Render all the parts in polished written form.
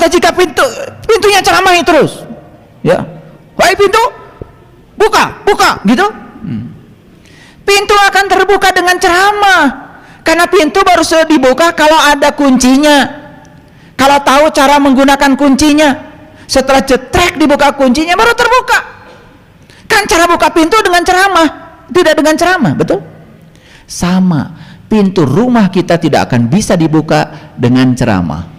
Bagaimana jika pintunya ceramah terus? Ya, wahai pintu, buka, gitu. Pintu akan terbuka dengan ceramah, karena pintu baru sudah dibuka kalau ada kuncinya, kalau tahu cara menggunakan kuncinya. Setelah jetrek dibuka kuncinya baru terbuka. Kan cara buka pintu dengan ceramah, tidak dengan ceramah, betul? Sama, pintu rumah kita tidak akan bisa dibuka dengan ceramah.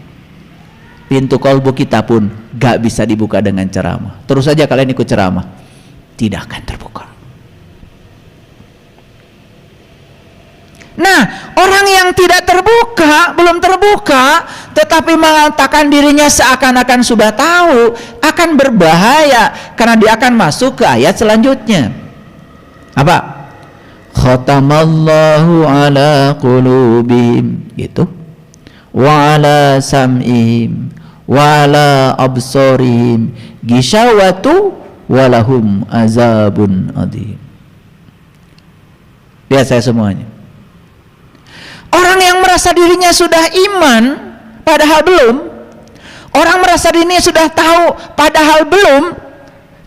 Pintu kolbu kita pun gak bisa dibuka dengan ceramah. Terus saja kalian ikut ceramah, tidak akan terbuka. Nah, orang yang tidak terbuka, belum terbuka, tetapi mengatakan dirinya seakan-akan sudah tahu, akan berbahaya, karena dia akan masuk ke ayat selanjutnya. Apa? Khatamallahu ala qulubihim, gitu. Wa ala sam'ihim wa ala absarihim gishawatu walahum azabun adim. Lihat saya semuanya. Orang yang merasa dirinya sudah iman padahal belum, orang merasa dirinya sudah tahu padahal belum,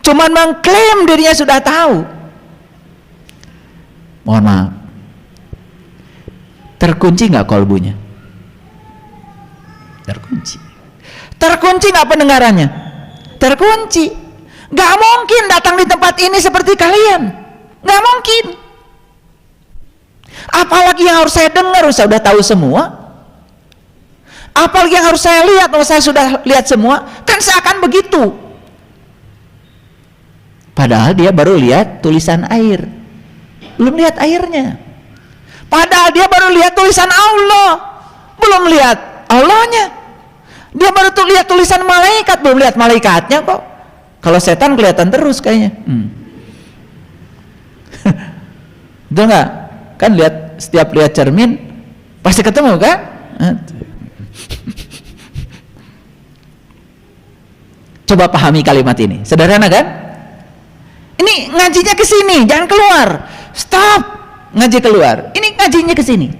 cuman mengklaim dirinya sudah tahu. Mohon maaf, terkunci nggak kolbunya? Terkunci nggak pendengarannya? Terkunci. Nggak mungkin datang di tempat ini seperti kalian, nggak mungkin. Apalagi yang harus saya dengar, saya sudah tahu semua. Apalagi yang harus saya lihat, saya sudah lihat semua. Kan seakan begitu. Padahal dia baru lihat tulisan air, belum lihat airnya. Padahal dia baru lihat tulisan Allah, belum lihat Allahnya. Dia baru lihat tulisan malaikat, belum lihat malaikatnya kok. Kalau setan kelihatan terus kayaknya. Betul nggak? Kan setiap lihat cermin pasti ketemu kan? Coba pahami kalimat ini, sederhana kan? Ini ngajinya ke sini, jangan keluar. Stop, ngaji keluar. Ini ngajinya ke sini.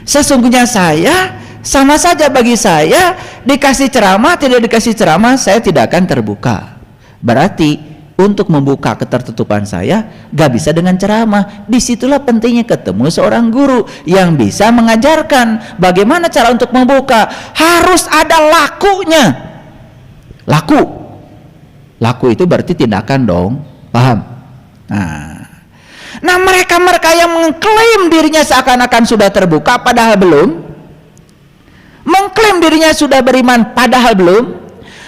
Sesungguhnya saya sama saja bagi saya, dikasih ceramah tidak dikasih ceramah, saya tidak akan terbuka. Berarti untuk membuka ketertutupan saya gak bisa dengan ceramah. Disitulah pentingnya ketemu seorang guru yang bisa mengajarkan bagaimana cara untuk membuka. Harus ada lakunya. Laku itu berarti tindakan dong, paham? Nah mereka yang mengklaim dirinya seakan-akan sudah terbuka padahal belum, mengklaim dirinya sudah beriman padahal belum,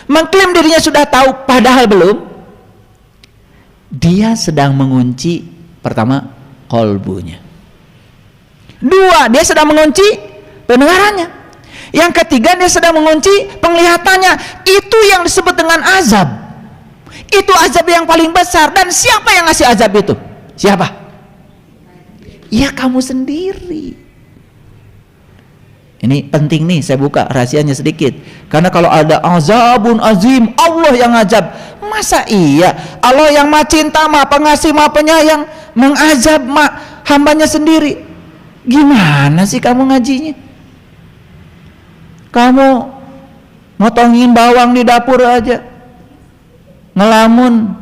mengklaim dirinya sudah tahu padahal belum, dia sedang mengunci, pertama, kolbunya. Dua, dia sedang mengunci pendengarannya. Yang ketiga, dia sedang mengunci penglihatannya. Itu yang disebut dengan azab. Itu azab yang paling besar. Dan siapa yang ngasih azab itu? Siapa? Ya kamu sendiri. Ini penting nih, saya buka rahasianya sedikit. Karena kalau ada azabun azim, Allah yang azab. Masa iya Allah yang maha cinta, maha pengasih, maha penyayang mengazab hambanya sendiri? Gimana sih kamu ngajinya? Kamu motongin bawang di dapur aja, ngelamun,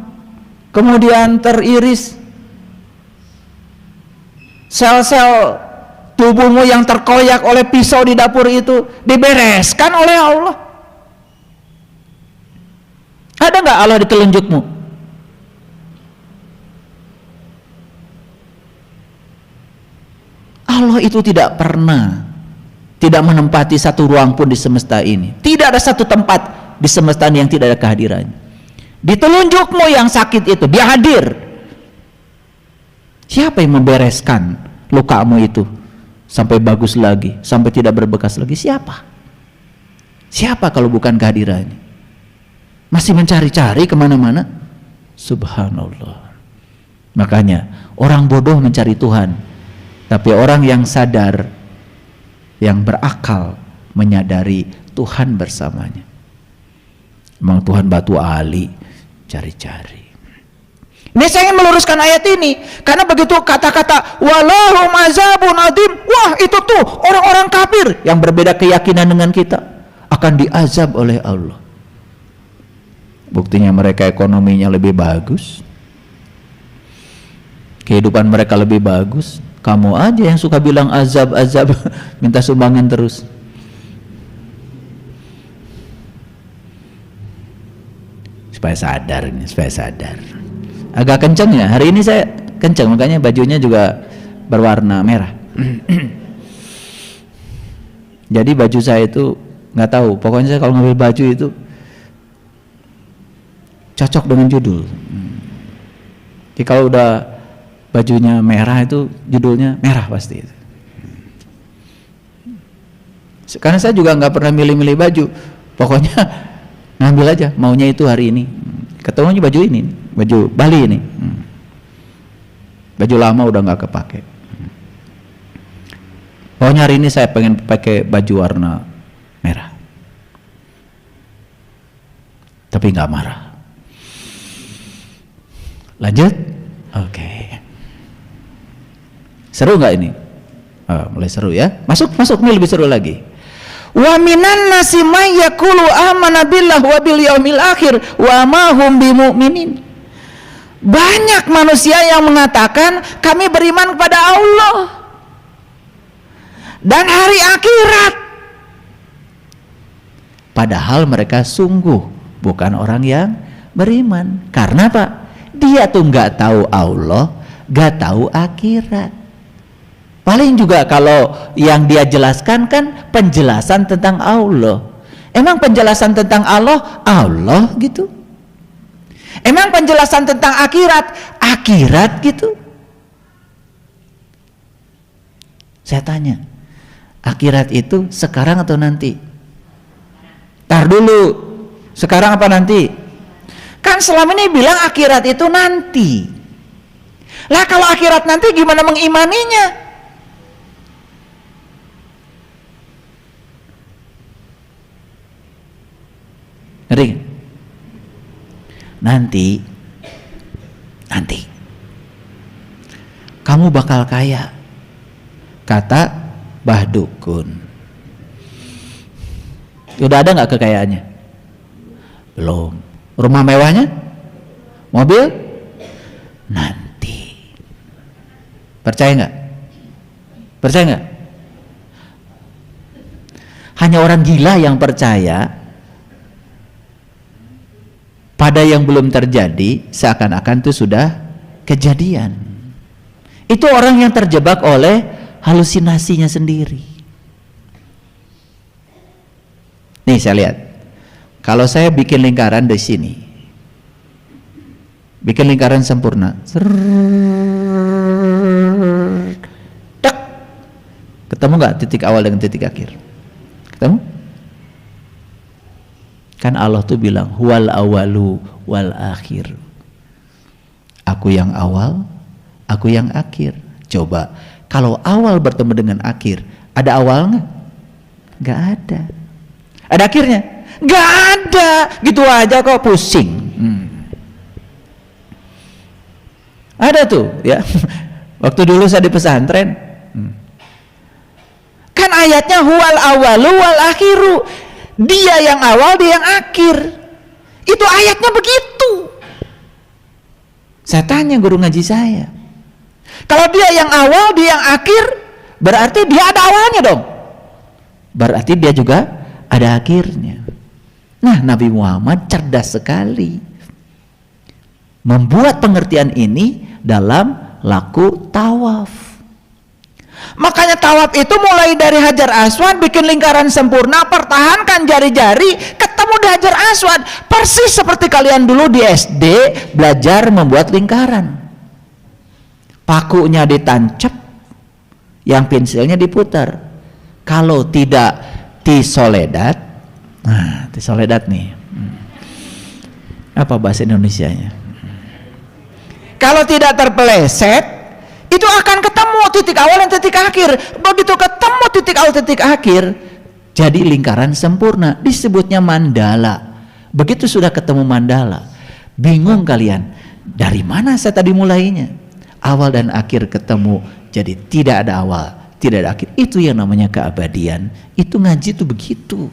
kemudian teriris, sel-sel tubuhmu yang terkoyak oleh pisau di dapur itu dibereskan oleh Allah. Ada nggak Allah di telunjukmu? Allah itu tidak pernah tidak menempati satu ruang pun di semesta ini. Tidak ada satu tempat di semesta ini yang tidak ada kehadirannya. Di telunjukmu yang sakit itu dia hadir. Siapa yang membereskan lukamu itu sampai bagus lagi, sampai tidak berbekas lagi? Siapa? Siapa kalau bukan kehadirannya? Masih mencari-cari kemana-mana? Subhanallah. Makanya orang bodoh mencari Tuhan, tapi orang yang sadar, yang berakal, menyadari Tuhan bersamanya. Memang Tuhan batu ali, cari-cari. Ini saya ingin meluruskan ayat ini, karena begitu kata-kata walahum azabun adim, wah itu tuh orang-orang kafir yang berbeda keyakinan dengan kita. akan diazab oleh Allah. Buktinya mereka ekonominya lebih bagus, kehidupan mereka lebih bagus. Kamu aja yang suka bilang azab, minta sumbangan terus. Supaya sadar ini, supaya sadar. Agak kenceng ya, hari ini saya kenceng, makanya bajunya juga berwarna merah. Jadi baju saya itu nggak tahu, pokoknya saya kalau ngambil baju itu cocok dengan judul. Jadi kalau udah bajunya merah itu judulnya merah pasti. Karena saya juga nggak pernah milih-milih baju, pokoknya ngambil aja, maunya itu hari ini. Ketemunya baju ini, baju Bali ini. Baju lama udah nggak kepake. Pokoknya hari ini saya pengen pakai baju warna merah. Tapi nggak marah. Lanjut? Oke. Seru nggak ini? Oh, mulai seru ya. Masuk nih, lebih seru lagi. Wa minan nasi may yaqulu amana billah wa bil yaumil akhir wa ma hum bimumin. Banyak manusia yang mengatakan kami beriman kepada Allah dan hari akhirat, padahal mereka sungguh bukan orang yang beriman. Karena apa? Dia tuh nggak tahu Allah, nggak tahu akhirat. Paling juga kalau yang dia jelaskan kan penjelasan tentang Allah. Emang penjelasan tentang Allah gitu? Emang penjelasan tentang akhirat gitu? Saya tanya, akhirat itu sekarang atau nanti? Tar dulu, sekarang apa nanti? Kan selama ini bilang akhirat itu nanti. Lah kalau akhirat nanti gimana mengimaninya? Ngeri? Nanti kamu bakal kaya, kata Mbah Dukun. Udah ada nggak kekayaannya? Belum. Rumah mewahnya? Mobil? Nanti. Percaya nggak? Percaya nggak? Hanya orang gila yang percaya pada yang belum terjadi seakan-akan itu sudah kejadian. Itu orang yang terjebak oleh halusinasinya sendiri. Nih saya lihat, kalau saya bikin lingkaran di sini, bikin lingkaran sempurna, tak, ketemu nggak titik awal dengan titik akhir? Ketemu? Kan Allah tuh bilang huwal awalu wal akhir. Aku yang awal, aku yang akhir. Coba kalau awal bertemu dengan akhir, ada awal nggak? Nggak ada. Ada akhirnya? Nggak ada. Gitu aja kok pusing. Ada tuh ya. Waktu dulu saya di pesantren, kan ayatnya huwal awalu wal akhiru. Dia yang awal, dia yang akhir. Itu ayatnya begitu. Saya tanya guru ngaji saya, kalau dia yang awal, dia yang akhir, berarti dia ada awalnya dong. Berarti dia juga ada akhirnya. Nah, Nabi Muhammad cerdas sekali membuat pengertian ini dalam laku tawaf. Makanya tawaf itu mulai dari Hajar Aswad, bikin lingkaran sempurna, pertahankan jari-jari, ketemu di Hajar Aswad. Persis seperti kalian dulu di SD belajar membuat lingkaran. Pakunya ditancap, yang pensilnya diputar. Kalau tidak tisoledat, nah tisoledat nih, apa bahasa Indonesianya? Kalau tidak terpeleset, itu akan ketemu titik awal dan titik akhir. Begitu ketemu titik awal titik akhir, jadi lingkaran sempurna, disebutnya mandala. Begitu sudah ketemu mandala, bingung kalian, dari mana saya tadi mulainya? Awal dan akhir ketemu, jadi tidak ada awal, tidak ada akhir. Itu yang namanya keabadian. Itu ngaji itu begitu.